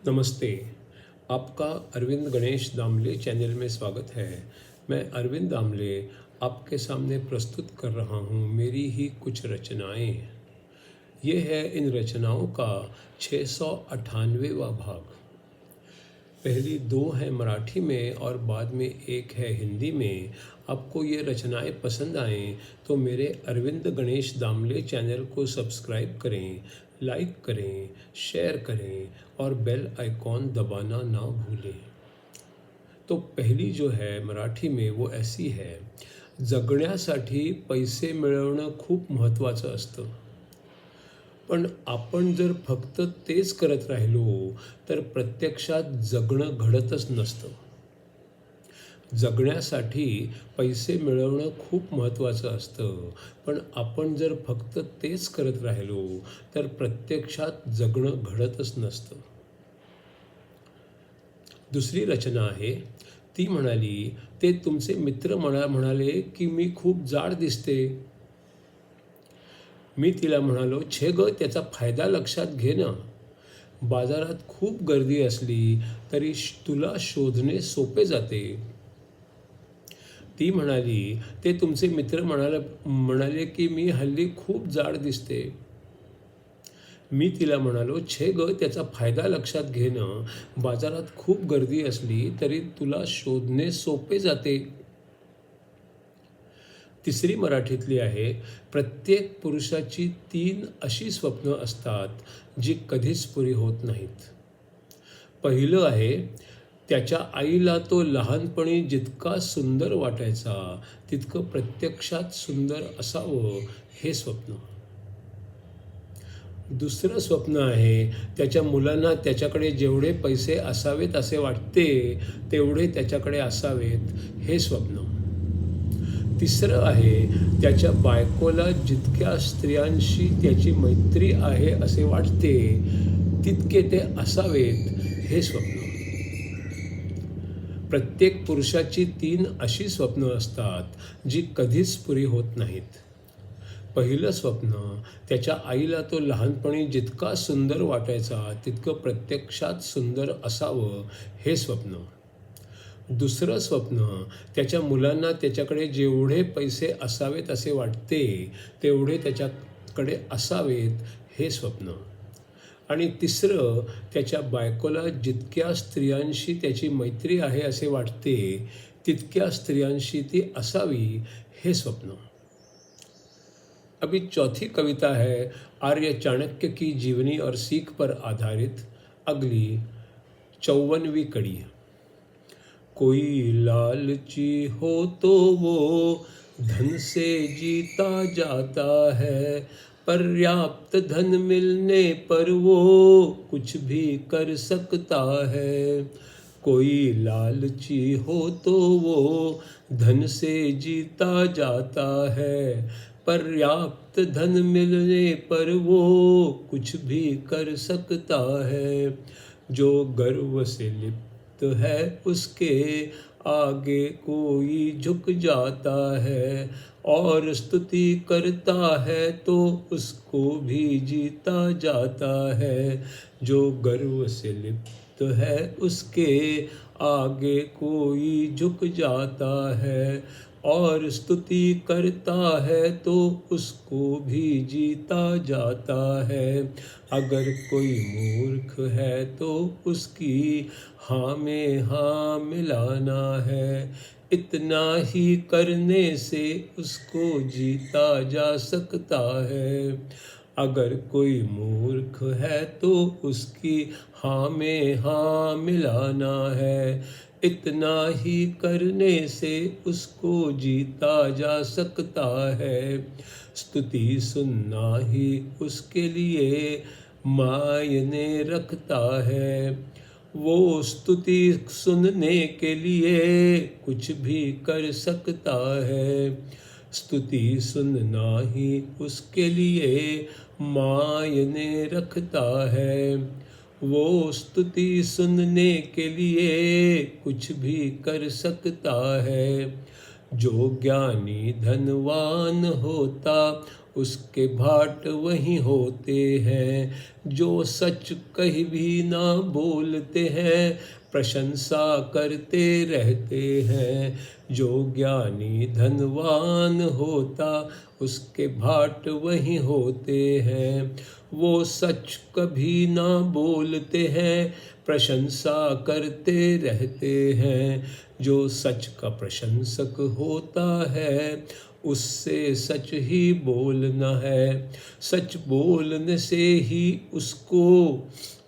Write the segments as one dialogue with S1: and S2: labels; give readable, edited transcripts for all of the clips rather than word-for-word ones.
S1: नमस्ते। आपका अरविंद गणेश दामले चैनल में स्वागत है। मैं अरविंद दामले आपके सामने प्रस्तुत कर रहा हूँ मेरी ही कुछ रचनाएं। ये है इन रचनाओं का 698वां भाग। पहली दो हैं मराठी में और बाद में एक है हिंदी में। आपको ये रचनाएं पसंद आएँ तो मेरे अरविंद गणेश दामले चैनल को सब्सक्राइब करें, लाइक करें, शेयर करें और बेल आइकॉन दबाना ना भूलें। तो पहली जो है मराठी में वो ऐसी है, जगण्यासाठी पैसे मिळवणं खूप महत्त्वाचं असतं, पण आपण जर फक्त तेच करत राहिलो तर प्रत्यक्षात जगणं घडतच नसतं. जगण्यासाठी पैसे मिळवणं खूप महत्त्वाचं असतं, पण आपण जर फक्त तेच करत राहिलो तर प्रत्यक्षात जगणं घडतच नसतं. दुसरी रचना आहे, ती म्हणाली, ते तुमचे मित्र म्हणाले की मी खूप जाड दिसते. मी तिला म्हणालो, छे ग, त्याचा फायदा लक्षात घे ना. बाजारात खूप गर्दी असली तरी तुला शोधणे सोपे जाते. ती म्हणाली, ते तुमचे मित्र म्हणाले की मी हल्ली खूप जाड दिसते. मी तिला म्हणालो, छे ग, त्याचा फायदा लक्षात घे ना. बाजारात खूप गर्दी असली तरी तुला शोधणे सोपे जाते. तिसरी मराठीतली आहे, प्रत्येक पुरुषाची 3 अशी स्वप्न असतात जी कधीच पुरी होत नाहीत. पहिलं आहे, त्याच्या आईला तो लहानपणी जितका सुंदर वाटायचा तितकं प्रत्यक्षात सुंदर असावं हे स्वप्न. दुसरं स्वप्न आहे, त्याच्या मुलांना त्याच्याकडे जेवढे पैसे असावेत असे वाटते तेवढे त्याच्याकडे असावेत हे स्वप्न. तिसरं आहे, त्याच्या बायकोला जितक्या स्त्रियांशी त्याची मैत्री आहे असे वाटते तितके ते असावेत हे स्वप्न. प्रत्येक पुरुषाची 3 अशी स्वप्न असतात जी कधीच पुरी होत नाहीत. पहिलं स्वप्न, त्याच्या आईला तो लहानपणी जितका सुंदर वाटायचा तितकं प्रत्यक्षात सुंदर असावं हे स्वप्न. दुसरं स्वप्न, त्याच्या मुलांना त्याच्याकडे जेवढे पैसे असावेत असे वाटते तेवढे त्याच्याकडे असावेत हे स्वप्न. आणि तिसरं, त्याच्या बायकोला जितक्या स्त्रियांशी त्याची मैत्री आहे असे वाटते तितक्या स्त्रियांशी ती असावी हे स्वप्न. अभी चौथी कविता है आर्य चाणक्य की जीवनी और सीख पर आधारित, अगली 54वीं कड़ी। कोई लालची हो तो वो धन से जीता जाता है, पर्याप्त धन मिलने पर वो कुछ भी कर सकता है। कोई लालची हो तो वो धन से जीता जाता है, पर्याप्त धन मिलने पर वो कुछ भी कर सकता है। जो गर्व से लिप्त है उसके आगे कोई झुक जाता है, और स्तुति करता है तो उसको भी जीता जाता है। जो गर्व से लिप्त है उसके आगे कोई झुक जाता है, और स्तुति करता है तो उसको भी जीता जाता है। अगर कोई मूर्ख है तो उसकी हाँ में हाँ मिलाना है, इतना ही करने से उसको जीता जा सकता है। अगर कोई मूर्ख है तो उसकी हाँ में हाँ मिलाना है, इतना ही करने से उसको जीता जा सकता है। स्तुति सुनना ही उसके लिए मायने रखता है, वो स्तुति सुनने के लिए कुछ भी कर सकता है। स्तुति सुनना ही उसके लिए मायने रखता है, वो स्तुति सुनने के लिए कुछ भी कर सकता है। जो ज्ञानी धनवान होता उसके भाट वहीं होते हैं। जो सच कहीं भी ना बोलते हैं, प्रशंसा करते रहते हैं। जो ज्ञानी धनवान होता, उसके भाट वहीं होते हैं। वो सच कभी ना बोलते हैं, प्रशंसा करते रहते हैं। जो सच का प्रशंसक होता है, उससे सच ही बोलना है। सच बोलने से ही उसको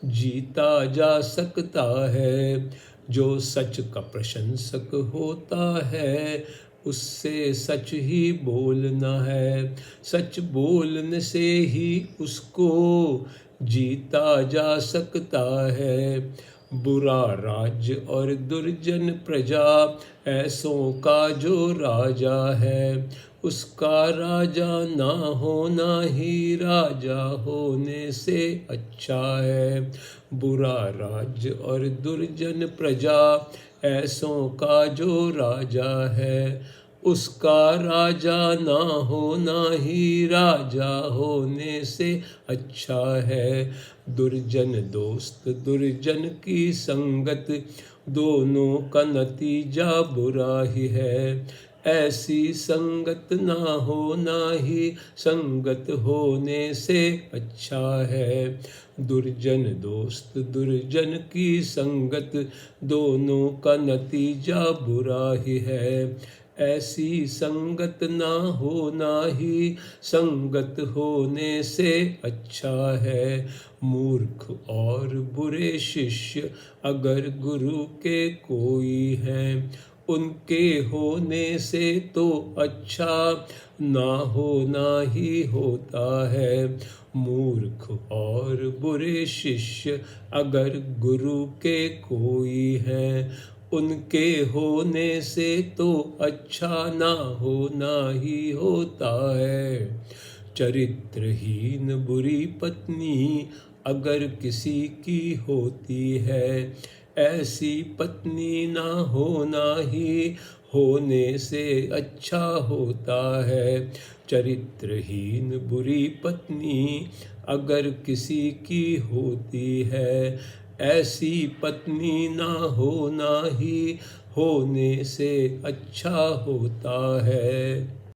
S1: जीता जा सकता है। जो सच का प्रशंसक होता है, उससे सच ही बोलना है। सच बोलने से ही उसको जीता जा सकता है। बुरा राज्य और दुर्जन प्रजा, ऐसों का जो राजा है, उसका राजा ना होना ही राजा होने से अच्छा है। बुरा राज्य और दुर्जन प्रजा, ऐसों का जो राजा है, उसका राजा ना होना ही राजा होने से अच्छा है। दुर्जन दोस्त दुर्जन की संगत, दोनों का नतीजा बुरा ही है। ऐसी संगत ना होना ही संगत होने से अच्छा है। दुर्जन दोस्त दुर्जन की संगत, दोनों का नतीजा बुरा ही है। ऐसी संगत ना होना ही संगत होने से अच्छा है। मूर्ख और बुरे शिष्य अगर गुरु के कोई हैं, उनके होने से तो अच्छा ना होना ही होता है। मूर्ख और बुरे शिष्य अगर गुरु के कोई हैं, उनके होने से तो अच्छा ना होना ही होता है। चरित्रहीन बुरी पत्नी अगर किसी की होती है, ऐसी पत्नी ना होना ही होने से अच्छा होता है। चरित्रहीन बुरी पत्नी अगर किसी की होती है, ऐसी पत्नी ना होना ही होने से अच्छा होता है।